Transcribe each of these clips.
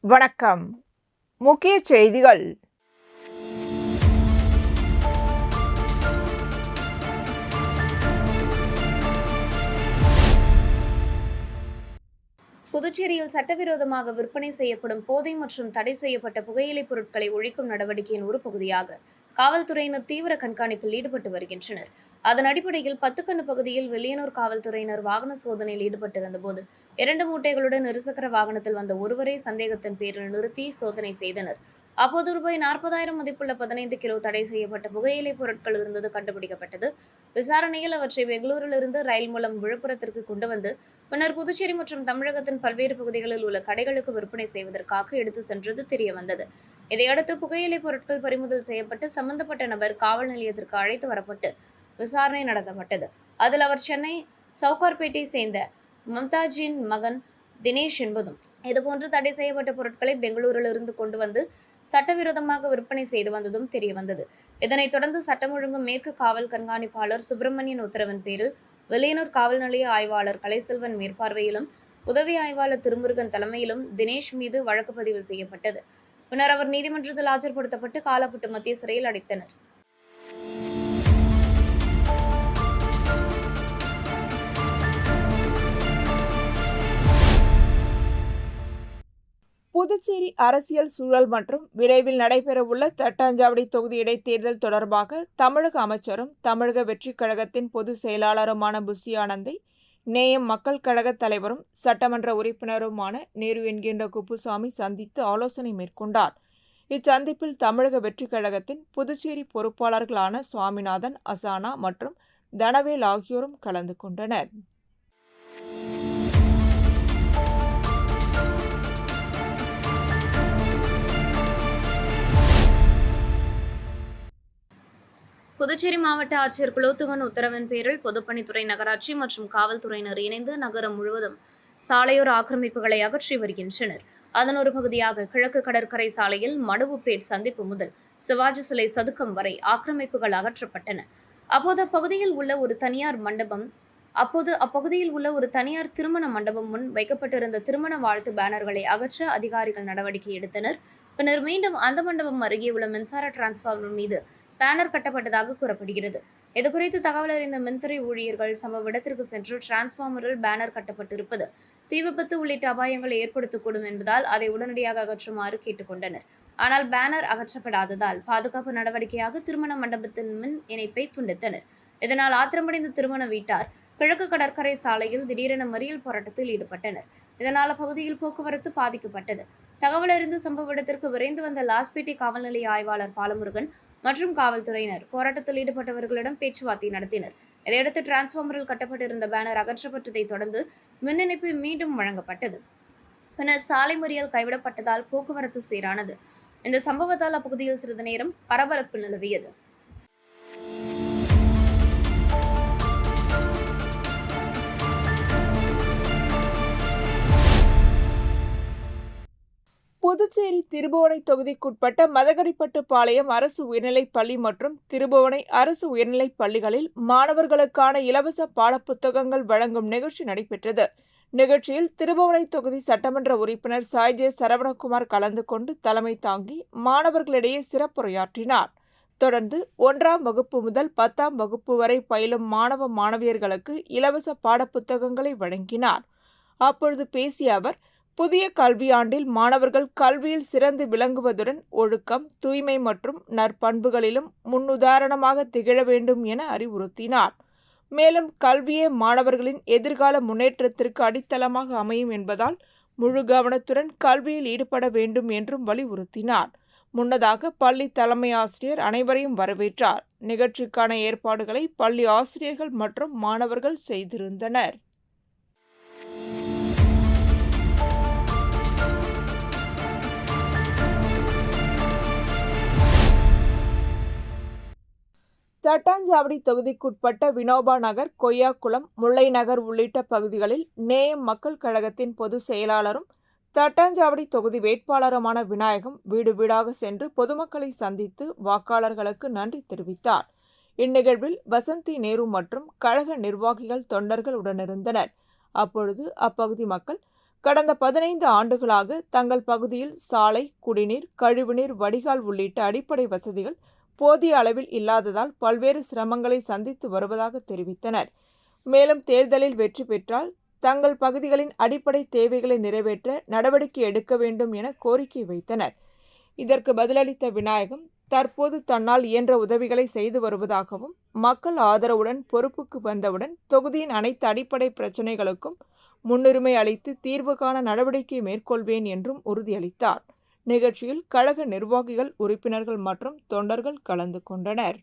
வணக்கம். முக்கிய செய்திகள். புதுச்சேரியில் சட்டவிரோதமாக விற்பனை செய்யப்படும் போதை மற்றும் தடை செய்யப்பட்ட புகையிலைப் பொருட்களை ஒழிக்கும் நடவடிக்கையின் ஒரு பகுதியாக காவல்துறையினர் தீவிர கண்காணிப்பில் ஈடுபட்டு வருகின்றனர். அதன் அடிப்படையில் பத்துக்கண்ணு பகுதியில் வெளியனூர் காவல்துறையினர் வாகன சோதனையில் ஈடுபட்டிருந்தபோது 2 மூட்டைகளுடன் இருசக்கர வாகனத்தில் வந்த ஒருவரை சந்தேகத்தின் பேரில் நிறுத்தி சோதனை செய்தனர். அப்போது ரூபாய் 40,000 மதிப்புள்ள 15 கிலோ தடை செய்யப்பட்ட புகையிலைப் பொருட்கள் இருந்தது கண்டுபிடிக்கப்பட்டது. விசாரணையில் அவற்றை பெங்களூரிலிருந்து ரயில் மூலம் விழுப்புரத்திற்கு கொண்டு வந்து பின்னர் புதுச்சேரி மற்றும் தமிழகத்தின் பல்வேறு பகுதிகளில் உள்ள கடைகளுக்கு விற்பனை செய்வதற்காக எடுத்து சென்றது தெரியவந்தது. இதையடுத்து புகையிலைப் பொருட்கள் பறிமுதல் செய்யப்பட்டு சம்பந்தப்பட்ட நபர் காவல் நிலையத்திற்கு அழைத்து வரப்பட்டு விசாரணை நடத்தப்பட்டது. அதில் அவர் சென்னை சவுகார்பேட்டை சேர்ந்த மம்தாஜின் மகன் தினேஷ் என்பதும் இதுபோன்று தடை செய்யப்பட்ட பொருட்களை பெங்களூரிலிருந்து கொண்டு வந்து சட்டவிரோதமாக விற்பனை செய்து வந்ததும் தெரியவந்தது. இதனைத் தொடர்ந்து சட்டம் ஒழுங்கு மேற்கு காவல் கண்காணிப்பாளர் சுப்பிரமணியன் உத்தரவின் பேரில் வெளியனூர் காவல் நிலைய ஆய்வாளர் கலைசெல்வன் மேற்பார்வையிலும் உதவி ஆய்வாளர் திருமுருகன் தலைமையிலும் தினேஷ் மீது வழக்கு பதிவு செய்யப்பட்டது. பின்னர் அவர் நீதிமன்றத்தில் ஆஜர்படுத்தப்பட்டு காலாப்பட்டு மத்திய சிறையில் அடைத்தனர். புதுச்சேரி அரசியல் சூழல் மற்றும் விரைவில் நடைபெறவுள்ள தட்டாஞ்சாவடி தொகுதி இடைத்தேர்தல் தொடர்பாக தமிழக அமைச்சரும் தமிழக வெற்றிக் கழகத்தின் பொதுச் செயலாளருமான புஷி ஆனந்தை நேயம் மக்கள் கழக தலைவரும் சட்டமன்ற உறுப்பினருமான நேரு என்கின்ற குப்புசாமி சந்தித்து ஆலோசனை மேற்கொண்டார். இச்சந்திப்பில் தமிழக வெற்றிக் கழகத்தின் புதுச்சேரி பொறுப்பாளர்களான சுவாமிநாதன், அசானா மற்றும் தனவேல் ஆகியோரும் கலந்து கொண்டனர். புதுச்சேரி மாவட்ட ஆட்சியர் குலோத்துங்கன் உத்தரவின் பேரில் பொதுப்பணித்துறை, நகராட்சி மற்றும் காவல்துறையினர் இணைந்து நகரம் முழுவதும் சாலையோர ஆக்கிரமிப்புகளை அகற்றி வருகின்றனர். அதன் ஒரு பகுதியாக கிழக்கு கடற்கரை சாலையில் மடுவுப்பேட் சந்திப்பு முதல் சிவாஜி சிலை சதுக்கம் வரை ஆக்கிரமிப்புகள் அகற்றப்பட்டன. அப்போது அப்பகுதியில் உள்ள ஒரு தனியார் திருமண மண்டபம் முன் வைக்கப்பட்டிருந்த திருமண வாழ்த்து பேனர்களை அகற்ற அதிகாரிகள் நடவடிக்கை எடுத்தனர். பின்னர் மீண்டும் அந்த மண்டபம் அருகே உள்ள மின்சார டிரான்ஸ்பார்மர் மீது பேனர் கட்டப்பட்டதாக கூறப்படுகிறது. இதுகுறித்து தகவல் அறிந்த மின்துறை ஊழியர்கள் சம்பவ இடத்திற்கு சென்று டிரான்ஸ்பார்மரில் பேனர் கட்டப்பட்டிருப்பது தீ விபத்து உள்ளிட்ட அபாயங்களை ஏற்படுத்தக்கூடும் என்பதால் அதை உடனடியாக அகற்றுமாறு கேட்டுக்கொண்டனர். ஆனால் பேனர் அகற்றப்படாததால் பாதுகாப்பு நடவடிக்கையாக திருமண மண்டபத்தின் மின் இணைப்பை துண்டித்தனர். இதனால் ஆத்திரமடைந்த திருமண வீட்டார் கிழக்கு கடற்கரை சாலையில் திடீரென மறியல் போராட்டத்தில் ஈடுபட்டனர். இதனால் அப்பகுதியில் போக்குவரத்து பாதிக்கப்பட்டது. தகவல் அறிந்து சம்பவ இடத்திற்கு விரைந்து வந்த லாஸ்பேட்டை காவல் நிலைய ஆய்வாளர் பாலமுருகன் மற்றும் காவல்துறையினர் போராட்டத்தில் ஈடுபட்டவர்களிடம் பேச்சுவார்த்தை நடத்தினர். இதையடுத்து டிரான்ஸ்பார்மரில் கட்டப்பட்டிருந்த பேனர் அகற்றப்பட்டதை தொடர்ந்து மின் இணைப்பு மீண்டும் வழங்கப்பட்டது. பின்னர் சாலை மறியல் கைவிடப்பட்டதால் போக்குவரத்து சீரானது. இந்த சம்பவத்தால் அப்பகுதியில் சிறிது நேரம் பரபரப்பு நிலவியது. புதுச்சேரி திருபுவனை தொகுதிக்குட்பட்ட மதகடிப்பட்டுப்பாளையம் அரசு உயர்நிலைப் பள்ளி மற்றும் திருபுவனை அரசு உயர்நிலைப் பள்ளிகளில் மாணவர்களுக்கான இலவச பாடப்புத்தகங்கள் வழங்கும் நிகழ்ச்சி நடைபெற்றது. நிகழ்ச்சியில் திருபுவனை தொகுதி சட்டமன்ற உறுப்பினர் சாய்ஜே சரவணகுமார் கலந்து கொண்டு தலைமை தாங்கி மாணவர்களிடையே சிறப்புரையாற்றினார். தொடர்ந்து 1ஆம் வகுப்பு முதல் 10ஆம் வகுப்பு வரை பயிலும் மாணவ மாணவியர்களுக்கு இலவச பாடப்புத்தகங்களை வழங்கினார். அப்பொழுது பேசிய அவர், புதிய கல்வியாண்டில் மாணவர்கள் கல்வியில் சிறந்து விளங்குவதுடன் ஒழுக்கம், தூய்மை மற்றும் நற்பண்புகளிலும் முன்னுதாரணமாக திகழ வேண்டும் என அறிவுறுத்தினார். மேலும் கல்வியே மாணவர்களின் எதிர்கால முன்னேற்றத்திற்கு அடித்தளமாக அமையும் என்பதால் முழு கவனத்துடன் கல்வியில் ஈடுபட வேண்டும் என்றும் வலியுறுத்தினார். முன்னதாக பள்ளி தலைமை ஆசிரியர் அனைவரையும் வரவேற்றார். நிகழ்ச்சிக்கான ஏற்பாடுகளை பள்ளி ஆசிரியர்கள் மற்றும் மாணவர்கள் செய்திருந்தனர். தட்டாஞ்சாவடி தொகுதிக்குட்பட்ட வினோபா நகர், கொய்யாக்குளம், முல்லை நகர் உள்ளிட்ட பகுதிகளில் நேயம் மக்கள் கழகத்தின் பொதுச் செயலாளரும் தட்டாஞ்சாவடி தொகுதி வேட்பாளருமான விநாயகம் வீடு வீடாக சென்று பொதுமக்களை சந்தித்து வாக்காளர்களுக்கு நன்றி தெரிவித்தார். இந்நிகழ்வில் வசந்தி, நேரு மற்றும் கழக நிர்வாகிகள், தொண்டர்கள் உடனிருந்தனர். அப்பொழுது அப்பகுதி மக்கள் கடந்த 15 ஆண்டுகளாக தங்கள் பகுதியில் சாலை, குடிநீர், கழிவுநீர் வடிகால் உள்ளிட்ட அடிப்படை வசதிகள் போதிய அளவில் இல்லாததால் பல்வேறு சிரமங்களை சந்தித்து வருவதாக தெரிவித்தனர். மேலும் தேர்தலில் வெற்றி பெற்றால் தங்கள் பகுதிகளின் அடிப்படை தேவைகளை நிறைவேற்ற நடவடிக்கை எடுக்க வேண்டும் என கோரிக்கை வைத்தனர். இதற்கு பதிலளித்த விநாயகம், தற்போது தன்னால் இயன்ற உதவிகளை செய்து வருவதாகவும், மக்கள் ஆதரவுடன் பொறுப்புக்கு வந்தவுடன் தொகுதியின் அனைத்து அடிப்படை பிரச்சினைகளுக்கும் முன்னுரிமை அளித்து தீர்வு காண நடவடிக்கை மேற்கொள்வேன் என்றும் உறுதியளித்தார். நிகழ்ச்சியில் கழக நிர்வாகிகள், உறுப்பினர்கள் மற்றும் தொண்டர்கள் கலந்து கொண்டனர்.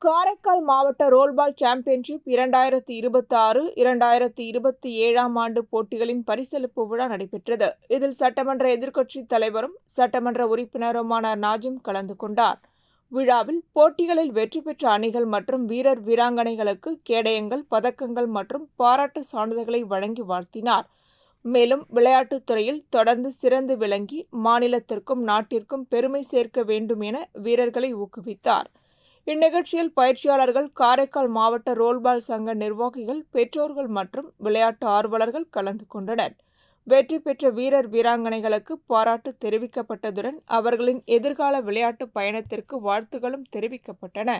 காரைக்கால் மாவட்ட ரோல்பால் சாம்பியன்ஷிப் 2026-2027 ஆண்டு போட்டிகளின் பரிசளிப்பு விழா நடைபெற்றது. இதில் சட்டமன்ற எதிர்க்கட்சித் தலைவரும் சட்டமன்ற உறுப்பினருமான நாஜிம் கலந்து கொண்டார். விழாவில் போட்டிகளில் வெற்றி பெற்ற அணிகள் மற்றும் வீரர் வீராங்கனைகளுக்கு கேடயங்கள், பதக்கங்கள் மற்றும் பாராட்டு சான்றிதழ்களை வழங்கி வாழ்த்தினார். மேலும் விளையாட்டுத் துறையில் தொடர்ந்து சிறந்து விளங்கி மாநிலத்திற்கும் நாட்டிற்கும் பெருமை சேர்க்க வேண்டும் என வீரர்களை ஊக்குவித்தார். இந்நிகழ்ச்சியில் பயிற்சியாளர்கள், காரைக்கால் மாவட்ட ரோல்பால் சங்க நிர்வாகிகள், பெற்றோர்கள் மற்றும் விளையாட்டு ஆர்வலர்கள் கலந்து கொண்டனர். வெற்றி பெற்ற வீரர் வீராங்கனைகளுக்கு பாராட்டு தெரிவிக்கப்பட்டதுடன் அவர்களின் எதிர்கால விளையாட்டு பயணத்திற்கு வாழ்த்துகளும் தெரிவிக்கப்பட்டன.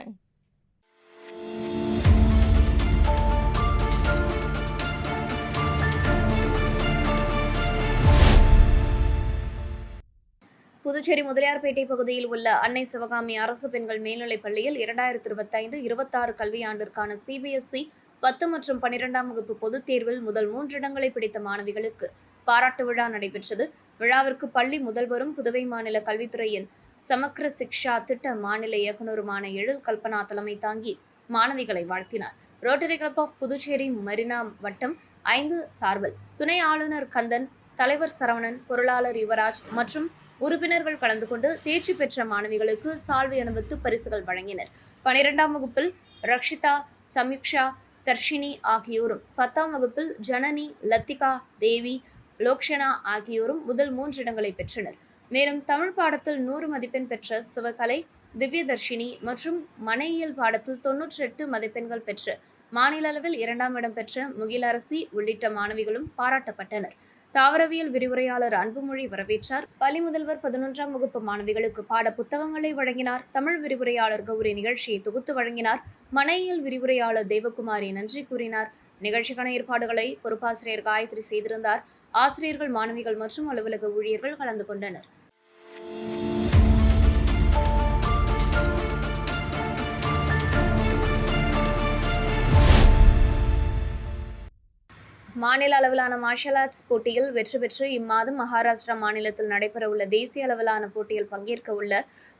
புதுச்சேரி முதலியார்பேட்டை பகுதியில் உள்ள அன்னை சிவகாமி அரசு பெண்கள் மேல்நிலைப் பள்ளியில் 2025-26 கல்வியாண்டிற்கான CBSE 10 மற்றும் 12ஆம் வகுப்பு பொதுத் தேர்வில் முதல் 3 இடங்களை பிடித்த மாணவிகளுக்கு பாராட்டு விழா நடைபெற்றது. விழாவிற்கு பள்ளி முதல்வரும் புதுவை மாநில கல்வித்துறையின் சமக்ர சிக்ஷா திட்ட மாநில இயக்குநருமான எழில் கல்பனா தலைமை தாங்கி மாணவிகளை வாழ்த்தினார். Rotary Club of Puducherry Marina வட்டம் 5 சார்பில் துணை ஆளுநர் கந்தன், தலைவர் சரவணன், பொருளாளர் யுவராஜ் மற்றும் உறுப்பினர்கள் கலந்து கொண்டு தேர்ச்சி பெற்ற மாணவிகளுக்கு சால்வை அணிவித்து பரிசுகள் வழங்கினர். 12ஆம் வகுப்பில் ரக்ஷிதா, சம்யுக்ஷா, தர்ஷினி ஆகியோரும், 10ஆம் வகுப்பில் ஜனனி, லத்திகா, தேவி, லோக்ஷனா ஆகியோரும் முதல் 3 இடங்களை பெற்றனர். மேலும் தமிழ் பாடத்தில் 100 மதிப்பெண் பெற்ற சிவகலை, திவ்யதர்ஷினி மற்றும் மனையியல் பாடத்தில் 98 மதிப்பெண்கள் பெற்று மாநில அளவில் 2ஆம் இடம் பெற்ற முகிலரசி உள்ளிட்ட மாணவிகளும் பாராட்டப்பட்டனர். தாவரவியல் விரிவுரையாளர் அன்புமொழி வரவேற்றார். பள்ளி முதல்வர் 11ஆம் வகுப்பு மாணவிகளுக்கு பாட புத்தகங்களை வழங்கினார். தமிழ் விரிவுரையாளர் கௌரி நிகழ்ச்சியை தொகுத்து வழங்கினார். மனையியல் விரிவுரையாளர் தேவகுமாரி நன்றி கூறினார். நிகழ்ச்சிக்கான ஏற்பாடுகளை பொறுப்பாசிரியர் காயத்ரி செய்திருந்தார். ஆசிரியர்கள், மாணவிகள் மற்றும் அலுவலக ஊழியர்கள் கலந்து கொண்டனர். மாநில அளவிலான மார்ஷல் ஆர்ட்ஸ் போட்டியில் வெற்றி பெற்று இம்மாதம் மகாராஷ்டிரா மாநிலத்தில் நடைபெறவுள்ள தேசிய அளவிலான போட்டியில் பங்கேற்க உள்ள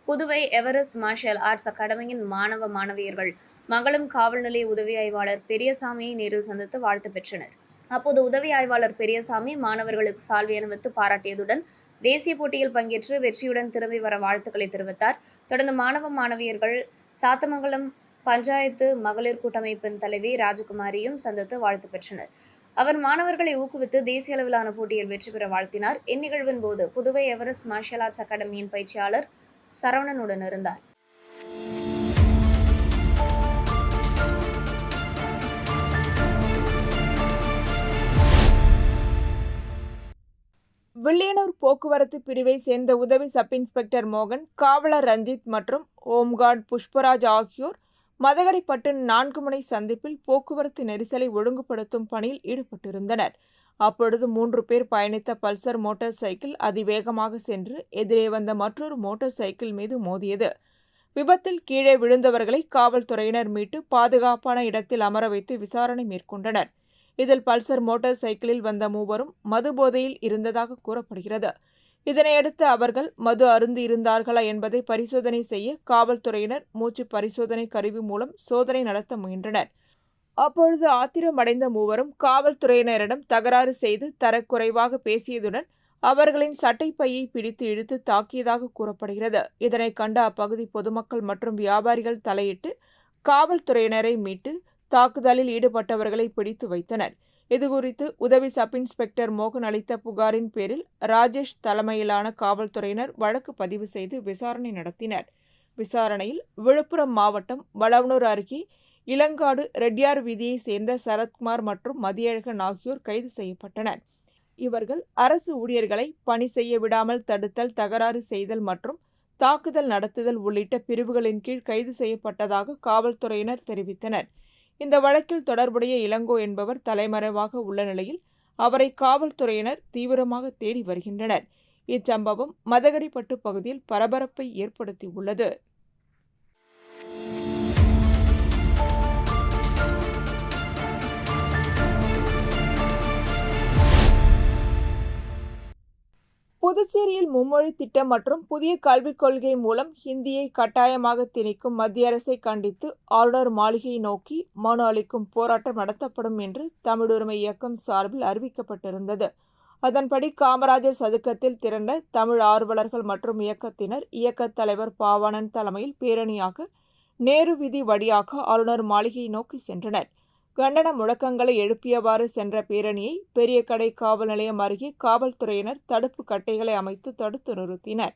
புதுவை எவரெஸ்ட் மார்ஷல் ஆர்ட்ஸ் அகாடமியின் மாணவ மாணவியர்கள் மங்களம் காவல் நிலைய உதவி ஆய்வாளர் பெரியசாமியை நேரில் சந்தித்து வாழ்த்து பெற்றனர். அப்போது உதவி ஆய்வாளர் பெரியசாமி மாணவர்களுக்கு சால்வை அணிவித்து பாராட்டியதுடன் தேசிய போட்டியில் பங்கேற்று வெற்றியுடன் திரும்பி வர வாழ்த்துக்களை தெரிவித்தார். தொடர்ந்து மாணவ மாணவியர்கள் சாத்தமங்கலம் பஞ்சாயத்து மகளிர் கூட்டமைப்பின் தலைவி ராஜகுமாரியும் சந்தித்து வாழ்த்து பெற்றனர். அவர் மாணவர்களை ஊக்குவித்து தேசிய அளவிலான போட்டியில் வெற்றி பெற வாழ்த்தினார். இந்நிகழ்வின் போது புதுவை எவரெஸ்ட் மார்ஷல் ஆர்ட்ஸ் அகாடமியின் பயிற்சியாளர் சரவணனுடன் இருந்தார். வில்லியனூர் போக்குவரத்து பிரிவை சேர்ந்த உதவி சப் இன்ஸ்பெக்டர் மோகன், காவலர் ரஞ்சித் மற்றும் ஹோம்கார்டு புஷ்பராஜ் ஆகியோர் மதகடிப்பட்டு 4 முனை சந்திப்பில் போக்குவரத்து நெரிசலை ஒழுங்குபடுத்தும் பணியில் ஈடுபட்டிருந்தனர். அப்பொழுது 3 பேர் பயணித்த பல்சர் மோட்டார் சைக்கிள் அதிவேகமாக சென்று எதிரே வந்த மற்றொரு மோட்டார் சைக்கிள் மீது மோதியது. விபத்தில் கீழே விழுந்தவர்களை காவல்துறையினர் மீட்டு பாதுகாப்பான இடத்தில் அமர வைத்து விசாரணை மேற்கொண்டனர். இதில் பல்சர் மோட்டார் சைக்கிளில் வந்த 3வரும் மது போதையில் இருந்ததாக கூறப்படுகிறது. இதனையடுத்து அவர்கள் மது அருந்தி இருந்தார்களா என்பதை பரிசோதனை செய்ய காவல்துறையினர் மூச்சு பரிசோதனை கருவி மூலம் சோதனை நடத்த முயன்றனர். அப்பொழுது ஆத்திரமடைந்த 3வரும் காவல்துறையினரிடம் தகராறு செய்து தரக்குறைவாக பேசியதுடன் அவர்களின் சட்டைப்பையை பிடித்து இழுத்து தாக்கியதாக கூறப்படுகிறது. இதனை கண்ட அப்பகுதி பொதுமக்கள் மற்றும் வியாபாரிகள் தலையிட்டு காவல்துறையினரை மீட்டு தாக்குதலில் ஈடுபட்டவர்களை பிடித்து வைத்தனர். இதுகுறித்து உதவி சப் இன்ஸ்பெக்டர் மோகன் அளித்த புகாரின் பேரில் ராஜேஷ் தலைமையிலான காவல்துறையினர் வழக்கு பதிவு செய்து விசாரணை நடத்தினர். விசாரணையில் விழுப்புரம் மாவட்டம் வளவனூர் அருகே இளங்காடு ரெட்டியார் வீதியைச் சேர்ந்த சரத்குமார் மற்றும் மதியழகன் ஆகியோர் கைது செய்யப்பட்டனர். இவர்கள் அரசு ஊழியர்களை பணி செய்ய விடாமல் தடுத்தல், தகராறு செய்தல் மற்றும் தாக்குதல் நடத்துதல் உள்ளிட்ட பிரிவுகளின் கீழ் கைது செய்யப்பட்டதாக காவல்துறையினர் தெரிவித்தனர். இந்த வழக்கில் தொடர்புடைய இளங்கோ என்பவர் தலைமறைவாக உள்ள நிலையில் அவரை காவல்துறையினர் தீவிரமாக தேடி வருகின்றனர். இச்சம்பவம் மதகடிப்பட்டு பகுதியில் பரபரப்பை ஏற்படுத்தியுள்ளது. புதுச்சேரியில் மும்மொழி திட்டம் மற்றும் புதிய கல்விக் கொள்கை மூலம் ஹிந்தியை கட்டாயமாக திணிக்கும் மத்திய அரசை கண்டித்து ஆளுநர் மாளிகையை நோக்கி மனு அளிக்கும் போராட்டம் நடத்தப்படும் என்று தமிழ் உரிமை இயக்கம் சார்பில் அறிவிக்கப்பட்டிருந்தது. அதன்படி காமராஜர் சதுக்கத்தில் திரண்ட தமிழ் ஆர்வலர்கள் மற்றும் இயக்கத்தினர் இயக்கத் தலைவர் பாவாணன் தலைமையில் பேரணியாக நேரு வீதி வழியாக ஆளுநர் மாளிகையை நோக்கி சென்றனர். கண்டன முழக்கங்களை எழுப்பியவாறு சென்ற பேரணியை பெரிய கடை காவல் நிலையம் அருகே காவல்துறையினர் தடுப்பு கட்டைகளை அமைத்து தடுத்து நிறுத்தினர்.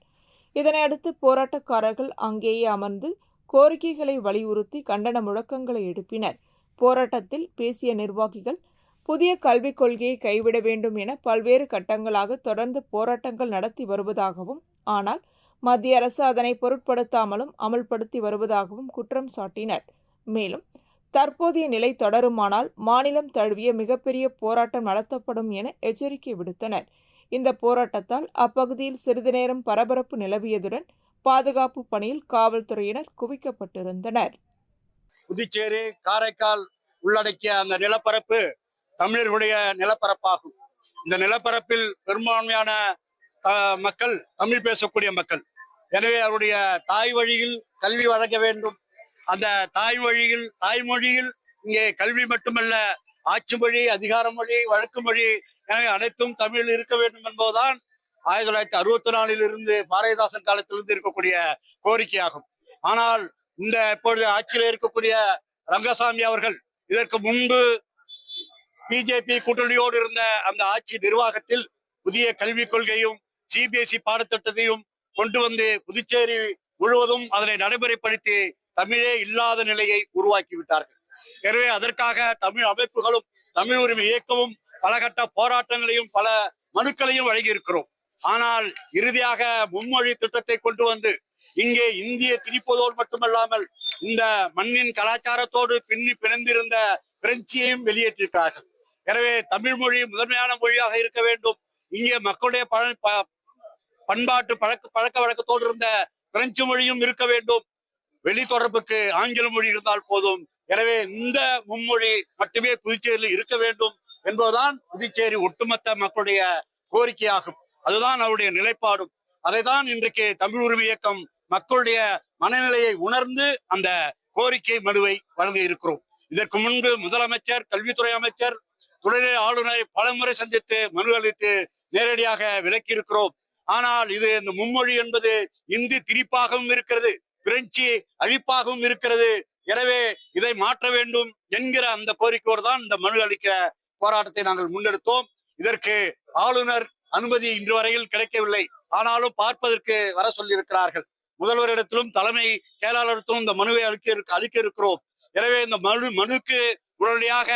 இதனையடுத்து போராட்டக்காரர்கள் அங்கேயே அமர்ந்து கோரிக்கைகளை வலியுறுத்தி கண்டன முழக்கங்களை எழுப்பினர். போராட்டத்தில் பேசிய நிர்வாகிகள் புதிய கல்விக் கொள்கையை கைவிட வேண்டும் என பல்வேறு கட்டங்களாக தொடர்ந்து போராட்டங்கள் நடத்தி வருவதாகவும், ஆனால் மத்திய அரசு அதனை பொருட்படுத்தாமலும் அமல்படுத்தி வருவதாகவும் குற்றம் சாட்டினர். மேலும் தற்போதைய நிலை தொடருமானால் மாநிலம் தழுவிய மிகப்பெரிய போராட்டம் நடத்தப்படும் என எச்சரிக்கை விடுத்தனர். இந்த போராட்டத்தால் அப்பகுதியில் சிறிது நேரம் பரபரப்பு நிலவியதுடன் பாதுகாப்பு பணியில் காவல்துறையினர் குவிக்கப்பட்டிருந்தனர். புதுச்சேரி, காரைக்கால் உள்ளடக்கிய அந்த நிலப்பரப்பு தமிழர்களுடைய நிலப்பரப்பாகும். இந்த நிலப்பரப்பில் பெரும்பான்மையான மக்கள் தமிழ் பேசக்கூடிய மக்கள். எனவே அவருடைய தாய் வழியில் கல்வி வழங்க வேண்டும். அந்த தாய்மொழியில் இங்கே கல்வி மட்டுமல்ல, ஆட்சி மொழி, அதிகார மொழி, வழக்கு மொழி எனவே அனைத்தும் தமிழில் இருக்க வேண்டும் என்பதுதான் 1964 இருந்து பாரதிதாசன் காலத்திலிருந்து இருக்கக்கூடிய கோரிக்கையாகும். ஆனால் இந்த இப்பொழுது ஆட்சியில் இருக்கக்கூடிய ரங்கசாமி அவர்கள் இதற்கு முன்பு பிஜேபி கூட்டணியோடு இருந்த அந்த ஆட்சி நிர்வாகத்தில் புதிய கல்விக் கொள்கையும் சிபிஎஸ்இ பாடத்திட்டத்தையும் கொண்டு வந்து புதுச்சேரி முழுவதும் அதனை நடைமுறைப்படுத்தி தமிழே இல்லாத நிலையை உருவாக்கி விட்டார்கள். எனவே அதற்காக தமிழ் அமைப்புகளும் தமிழ் உரிமை இயக்கமும் பலகட்ட போராட்டங்களையும் பல மனுக்களையும் வழங்கி இருக்கிறோம். ஆனால் இறுதியாக மும்மொழி திட்டத்தை கொண்டு வந்து இங்கே இந்திய திணிப்பதோடு மட்டுமல்லாமல் இந்த மண்ணின் கலாச்சாரத்தோடு பிணைந்திருந்த பிரெஞ்சையும் வெளியேற்றிருக்கிறார்கள். எனவே தமிழ் மொழி முதன்மையான மொழியாக இருக்க வேண்டும். இங்கே மக்களுடைய பண்பாட்டு பழக்க வழக்கத்தோடு இருந்த பிரெஞ்சு மொழியும் இருக்க வேண்டும். வெளி தொடர்புக்கு ஆங்கில மொழி இருந்தால் போதும். எனவே இந்த மும்மொழி மட்டுமே புதுச்சேரியில் இருக்க வேண்டும் என்பதுதான் புதுச்சேரி ஒட்டுமொத்த மக்களுடைய கோரிக்கையாகும். அதுதான் அவருடைய நிலைப்பாடும். அதைதான் இன்றைக்கு தமிழ் உரிமை இயக்கம் மக்களுடைய மனநிலையை உணர்ந்து அந்த கோரிக்கை மனுவை வழங்க இருக்கிறோம். இதற்கு முன்பு முதலமைச்சர், கல்வித்துறை அமைச்சர், துணைநிலை ஆளுநரை பலமுறை சந்தித்து மனு அளித்து நேரடியாக விலக்கி இருக்கிறோம். ஆனால் இது இந்த மும்மொழி என்பது இந்தி திணிப்பாகவும் இருக்கிறது, பிரெஞ்சு அழிப்பாகவும் இருக்கிறது. எனவே இதை மாற்ற வேண்டும் என்கிற அந்த கோரிக்கையோடு தான் இந்த மனு அளிக்கிற போராட்டத்தை நாங்கள் முன்னெடுத்தோம். இதற்கு ஆளுநர் அனுமதி இன்று வரையில் கிடைக்கவில்லை. ஆனாலும் பார்ப்பதற்கு வர சொல்லியிருக்கிறார்கள். முதல்வரிடத்திலும் தலைமை செயலாளரிடத்திலும் இந்த மனுவை அளிக்க இருக்கிறோம். எனவே இந்த மனுக்கு உடனடியாக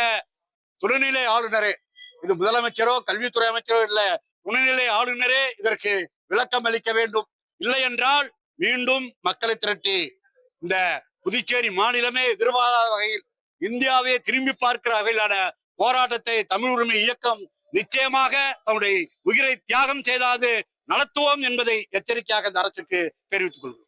துணைநிலை ஆளுநரே, இது முதலமைச்சரோ கல்வித்துறை அமைச்சரோ இல்ல, துணைநிலை ஆளுநரே இதற்கு விளக்கம் அளிக்க வேண்டும். இல்லை என்றால் மீண்டும் மக்களை திரட்டி இந்த புதுச்சேரி மாநிலமே எதிர்பாராத வகையில் இந்தியாவே திரும்பி பார்க்கிற வகையிலான போராட்டத்தை தமிழ் உரிமை இயக்கம் நிச்சயமாக தன்னுடைய உயிரை தியாகம் செய்தாது நடத்துவோம் என்பதை எச்சரிக்கையாக இந்த அரசுக்கு தெரிவித்துக் கொள்கிறோம்.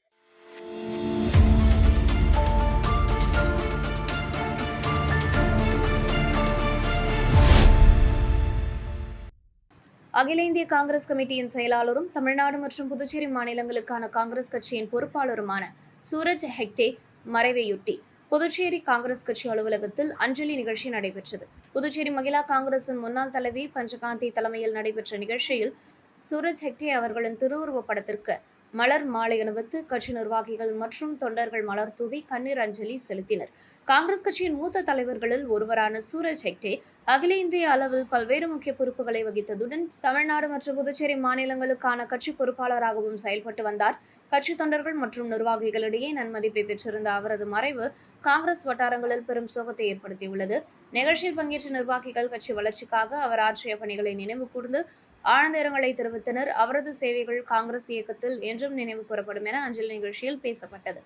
அகில இந்திய காங்கிரஸ் கமிட்டியின் செயலாளரும் தமிழ்நாடு மற்றும் புதுச்சேரி மாநிலங்களுக்கான காங்கிரஸ் கட்சியின் பொறுப்பாளருமான சூரஜ் ஹெக்டே மறைவையொட்டி புதுச்சேரி காங்கிரஸ் கட்சி அலுவலகத்தில் அஞ்சலி நிகழ்ச்சி நடைபெற்றது. புதுச்சேரி மகிழா காங்கிரசின் முன்னாள் தலைவி பஞ்சகாந்தி தலைமையில் நடைபெற்ற நிகழ்ச்சியில் சூரஜ் ஹெக்டே அவர்களின் திருவுருவப் படத்திற்கு மலர் மாலை அணிவித்து கட்சி நிர்வாகிகள் மற்றும் தொண்டர்கள் மலர் தூவி கண்ணீர் அஞ்சலி செலுத்தினர். காங்கிரஸ் கட்சியின் மூத்த தலைவர்களில் ஒருவரான சூரஜ் ஹெக்டே அகில இந்திய அளவில் பல்வேறு முக்கிய பொறுப்புகளை வகித்ததுடன் தமிழ்நாடு மற்றும் புதுச்சேரி மாநிலங்களுக்கான கட்சி பொறுப்பாளராகவும் செயல்பட்டு வந்தார். கட்சி தொண்டர்கள் மற்றும் நிர்வாகிகளிடையே நன்மதிப்பை பெற்றிருந்த அவரது மறைவு காங்கிரஸ் வட்டாரங்களில் பெரும் சோகத்தை ஏற்படுத்தியுள்ளது. நிகழ்ச்சியில் பங்கேற்ற நிர்வாகிகள் கட்சி வளர்ச்சிக்காக அவர் ஆற்றிய பணிகளை நினைவு கூர்ந்து ஆழ்ந்த இரங்கலை தெரிவித்தனர். அவரது சேவைகள் காங்கிரஸ் இயக்கத்தில் என்றும் நினைவு கூறப்படும் என அஞ்சலி நிகழ்ச்சியில் பேசப்பட்டது.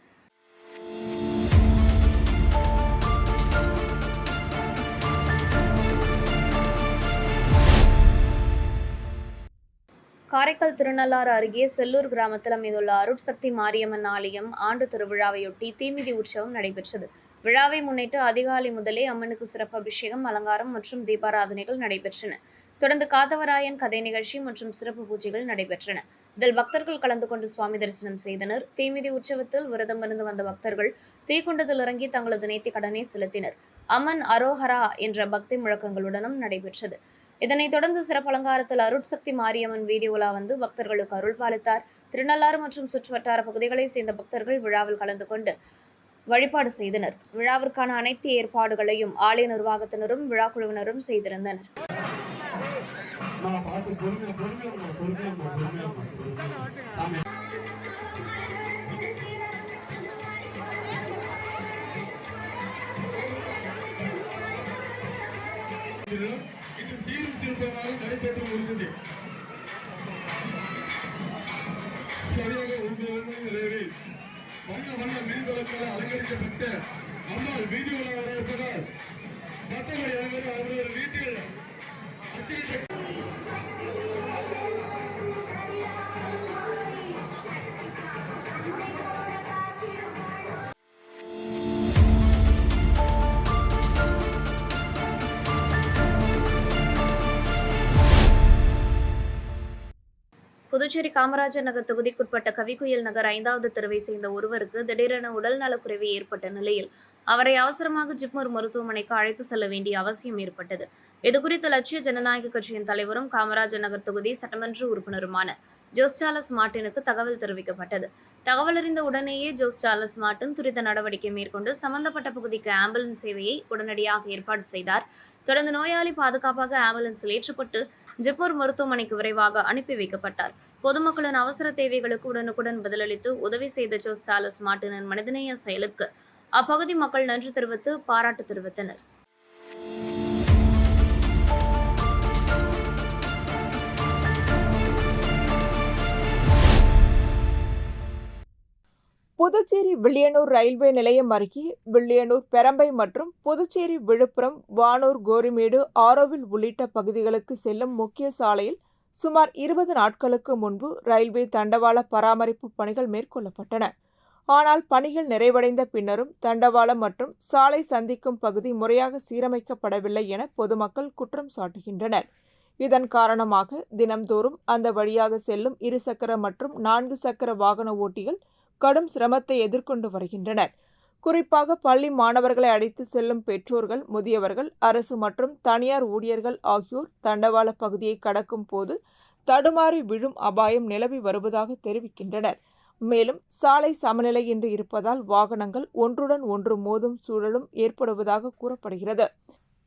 காரைக்கால் திருநள்ளாறு அருகே செல்லூர் கிராமத்தில் அமைந்துள்ள அருட்சக்தி மாரியம்மன் ஆலயம் ஆண்டு திருவிழாவையொட்டி தீமிதி உற்சவம் நடைபெற்றது. விழாவை முன்னிட்டு அதிகாலை முதலே அம்மனுக்கு சிறப்பு அபிஷேகம், அலங்காரம் மற்றும் தீபாராதனைகள் நடைபெற்றன. தொடர்ந்து காத்தவராயன் கதை நிகழ்ச்சி மற்றும் சிறப்பு பூஜைகள் நடைபெற்றன. இதில் பக்தர்கள் கலந்து கொண்டு சுவாமி தரிசனம் செய்தனர். தீமிதி உற்சவத்தில் விரதம் இருந்து வந்த பக்தர்கள் தீக்குண்டத்தில் இறங்கி தங்களது நேர்த்தி கடனை செலுத்தினர். அம்மன் அரோஹரா என்ற பக்தி முழக்கங்களுடனும் நடைபெற்றது. இதனைத் தொடர்ந்து சிறப்பு அலங்காரத்தில் அருட்சக்தி மாரியம்மன் வீதி உலா வந்து பக்தர்களுக்கு அருள் பாலித்தார். திருநள்ளாறு மற்றும் சுற்றுவட்டார பகுதிகளைச் சேர்ந்த பக்தர்கள் விழாவில் கலந்து கொண்டு வழிபாடு செய்தனர். விழாவிற்கான அனைத்து ஏற்பாடுகளையும் ஆலய நிர்வாகத்தினரும் விழா குழுவினரும் செய்திருந்தனர். சீரும் சிறப்பாக நடைபெற்று வருகிறது. சரியாக உண்மையில் வண்ண வண்ண மின்விளக்கால் அலங்கரிக்கப்பட்ட அம்மாள் வீதி உலா வர இருப்பதால் மற்றபடி அனைவரும் அவரது வீட்டில் அச்சிட்ட புதுச்சேரி காமராஜர் நகர் தொகுதிக்குட்பட்ட கவிக்குயில் நகர் 5வது தெருவை சேர்ந்த ஒருவருக்கு திடீரென உடல் நலக்குறைவு ஏற்பட்ட நிலையில் அவரை அவசரமாக ஜிப்மர் மருத்துவமனைக்கு அழைத்து செல்ல வேண்டிய அவசியம் ஏற்பட்டது. இதுகுறித்து லட்சிய ஜனநாயக கட்சியின் தலைவரும் காமராஜர் நகர் தொகுதி சட்டமன்ற உறுப்பினருமான ஜோஸ் சார்லஸ் மார்ட்டினுக்கு தகவல் தெரிவிக்கப்பட்டது. தகவல் அறிந்த உடனேயே ஜோஸ் சார்லஸ் மார்ட்டின் துரித நடவடிக்கை மேற்கொண்டு சம்பந்தப்பட்ட பகுதிக்கு ஆம்புலன்ஸ் சேவையை உடனடியாக ஏற்பாடு செய்தார். தொடர்ந்து நோயாளி பாதுகாப்பாக ஆம்புலன்ஸில் ஏற்றப்பட்டு ஜிப்மர் மருத்துவமனைக்கு விரைவாக அனுப்பி வைக்கப்பட்டார். பொதுமக்களின் அவசர தேவைகளுக்கு உடனுக்குடன் பதிலளித்து உதவி செய்த ஜோஸ் சார்லஸ் மார்ட்டினின் மனிதநேய செயலுக்கு அப்பகுதி மக்கள் நன்றி தெரிவித்து பாராட்டு தெரிவித்தனர். புதுச்சேரி வில்லியனூர் ரயில்வே நிலையம் அருகே வில்லியனூர், பெரம்பை மற்றும் புதுச்சேரி, விழுப்புரம், வானூர், கோரிமேடு, ஆரோவில் உள்ளிட்ட பகுதிகளுக்கு செல்லும் முக்கிய சாலையில் சுமார் 20 நாட்களுக்கு முன்பு ரயில்வே தண்டவாள பராமரிப்பு பணிகள் மேற்கொள்ளப்பட்டன. ஆனால் பணிகள் நிறைவடைந்த பின்னரும் தண்டவாளம் மற்றும் சாலை சந்திக்கும் பகுதி முறையாக சீரமைக்கப்படவில்லை என பொதுமக்கள் குற்றம் சாட்டுகின்றனர். இதன் காரணமாக தினம்தோறும் அந்த வழியாக செல்லும் 2 சக்கர மற்றும் 4 சக்கர வாகன ஓட்டிகள் கடும் சிரமத்தை எதிர்கொண்டு வருகின்றனர். குறிப்பாக பள்ளி மாணவர்களை அழைத்து செல்லும் பெற்றோர்கள், முதியவர்கள், அரசு மற்றும் தனியார் ஊழியர்கள் ஆகியோர் தண்டவாள பகுதியை கடக்கும் போது தடுமாறி விழும் அபாயம் நிலவி வருவதாக தெரிவிக்கின்றனர். மேலும் சாலை சமநிலையின்றி இருப்பதால் வாகனங்கள் ஒன்றுடன் ஒன்று மோதும் சூழலும் ஏற்படுவதாக கூறப்படுகிறது.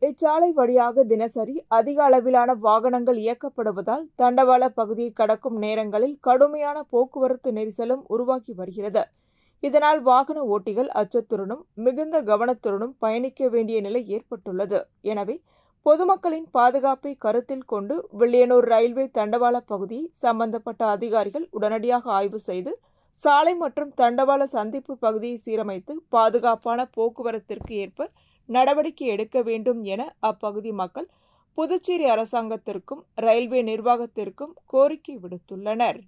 இச்சாலை வழியாக தினசரி அதிக அளவிலான வாகனங்கள் இயக்கப்படுவதால் தண்டவாள பகுதியை கடக்கும் நேரங்களில் கடுமையான போக்குவரத்து நெரிசலும் உருவாகி வருகிறது. இதனால் வாகன ஓட்டிகள் அச்சத்துடனும் மிகுந்த கவனத்துடனும் பயணிக்க வேண்டிய நிலை ஏற்பட்டுள்ளது. எனவே பொதுமக்களின் பாதுகாப்பை கருத்தில் கொண்டு வில்லியனூர் ரயில்வே தண்டவாள பகுதியை சம்பந்தப்பட்ட அதிகாரிகள் உடனடியாக ஆய்வு செய்து சாலை மற்றும் தண்டவாள சந்திப்பு பகுதியை சீரமைத்து பாதுகாப்பான போக்குவரத்திற்கு ஏற்ப நடவடிக்கை எடுக்க வேண்டும் என அப்பகுதி மக்கள் புதுச்சேரி அரசாங்கத்திற்கும் ரயில்வே நிர்வாகத்திற்கும் கோரிக்கை விடுத்துள்ளனர்.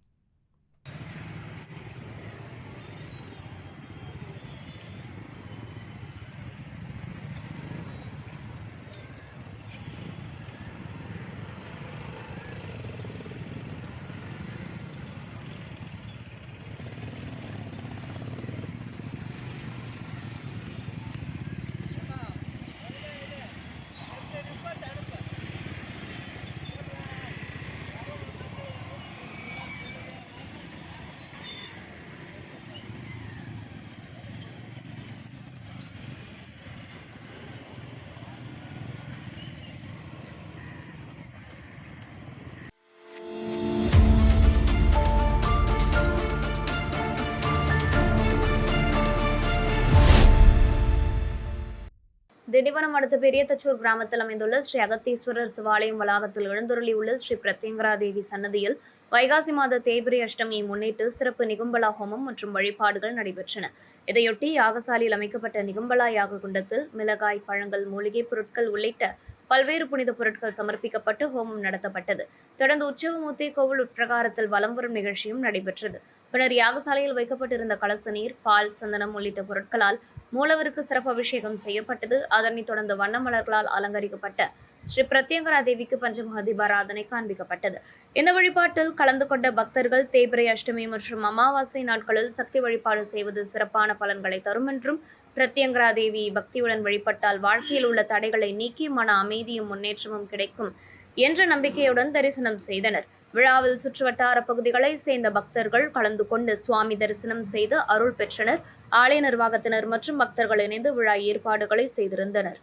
திண்டிவனம் அடுத்த பெரியதச்சூர் கிராமத்தில் அமைந்துள்ள ஸ்ரீ அகத்தீஸ்வரர் சிவாலயம் வளாகத்தில் எழுந்தருளியுள்ள ஸ்ரீ பிரத்யங்கரா தேவி சன்னதியில் வைகாசி மாத தேய்பிரை அஷ்டமியை முன்னிட்டு சிறப்பு நிகும்பலா ஹோமம் மற்றும் வழிபாடுகள் நடைபெற்றன. இதையொட்டி யாகசாலையில் அமைக்கப்பட்ட நிகும்பலா யாக குண்டத்தில் மிளகாய், பழங்கள், மூலிகைப் பொருட்கள் உள்ளிட்ட பல்வேறு புனித பொருட்கள் சமர்ப்பிக்கப்பட்டு ஹோமம் நடத்தப்பட்டது. தொடர்ந்து உற்சவமூர்த்தி கோவில் உட்பிரகாரத்தில் வலம் வரும் நிகழ்ச்சியும் நடைபெற்றது. பின்னர் யாகசாலையில் வைக்கப்பட்டிருந்த கலச நீர், பால், சந்தனம் உள்ளிட்ட பொருட்களால் மூலவருக்கு சிறப்பு அபிஷேகம் செய்யப்பட்டது. அதனைத் தொடர்ந்து வண்ண மலர்களால் அலங்கரிக்கப்பட்ட ஸ்ரீ பிரத்யங்கரா தேவிக்கு பஞ்சமுக தீபாராதனை காண்பிக்கப்பட்டது. இந்த வழிபாட்டில் கலந்து கொண்ட பக்தர்கள் தேய்பிரை அஷ்டமி மற்றும் அமாவாசை நாட்களில் சக்தி வழிபாடு செய்வது சிறப்பான பலன்களை தரும் என்றும், பிரத்யங்கரா தேவி பக்தியுடன் வழிபட்டால் வாழ்க்கையில் உள்ள தடைகளை நீக்கி மன அமைதியும் முன்னேற்றமும் கிடைக்கும் என்ற நம்பிக்கையுடன் தரிசனம் செய்தனர். விழாவில் சுற்றுவட்டார பகுதிகளை சேர்ந்த பக்தர்கள் கலந்து கொண்டு சுவாமி தரிசனம் செய்து அருள் பெற்றனர். ஆலய நிர்வாகத்தினர் மற்றும் பக்தர்கள் இணைந்து விழா ஏற்பாடுகளை செய்திருந்தனர்.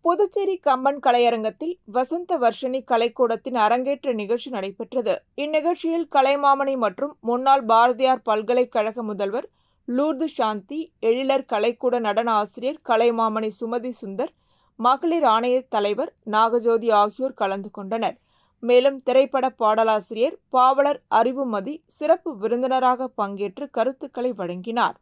புதுச்சேரி கம்பன் கலையரங்கத்தில் வசந்த வர்ஷினி கலைக்கூடத்தின் அரங்கேற்ற நிகழ்ச்சி நடைபெற்றது. இந்நிகழ்ச்சியில் கலைமாமணி மற்றும் முன்னாள் பாரதியார் பல்கலைக்கழக முதல்வர் லூர்து சாந்தி, எழிலர் கலைக்கூட நடன ஆசிரியர் கலைமாமணி சுமதி சுந்தர், மகளிர் ஆணைய தலைவர் நாகஜோதி ஆகியோர் கலந்து கொண்டனர். மேலும் திரைப்பட பாடலாசிரியர் பாவலர் அறிவுமதி சிறப்பு விருந்தினராக பங்கேற்று கருத்துக்களை வழங்கினார்.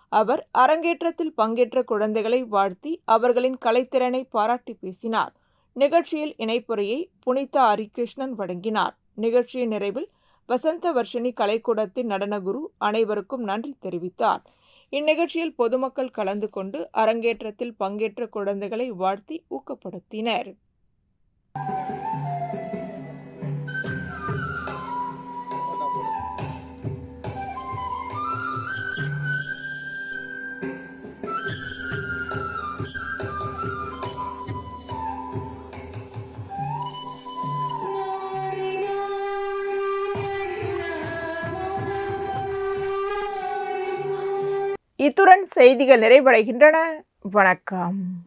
அவர் அரங்கேற்றத்தில் பங்கேற்ற குழந்தைகளை வாழ்த்தி அவர்களின் கலைத்திறனை பாராட்டி பேசினார். நிகழ்ச்சியில் இணைப்புரையை புனிதா ஹரிகிருஷ்ணன் வழங்கினார். நிகழ்ச்சியின் நிறைவில் வசந்த வர்ஷினி கலைக்கூடத்தின் நடனகுரு அனைவருக்கும் நன்றி தெரிவித்தார். இந்நிகழ்ச்சியில் பொதுமக்கள் கலந்து கொண்டு அரங்கேற்றத்தில் பங்கேற்ற குழந்தைகளை வாழ்த்தி ஊக்கப்படுத்தினர். இத்துடன் செய்திகள் நிறைவடைகின்றன. வணக்கம்.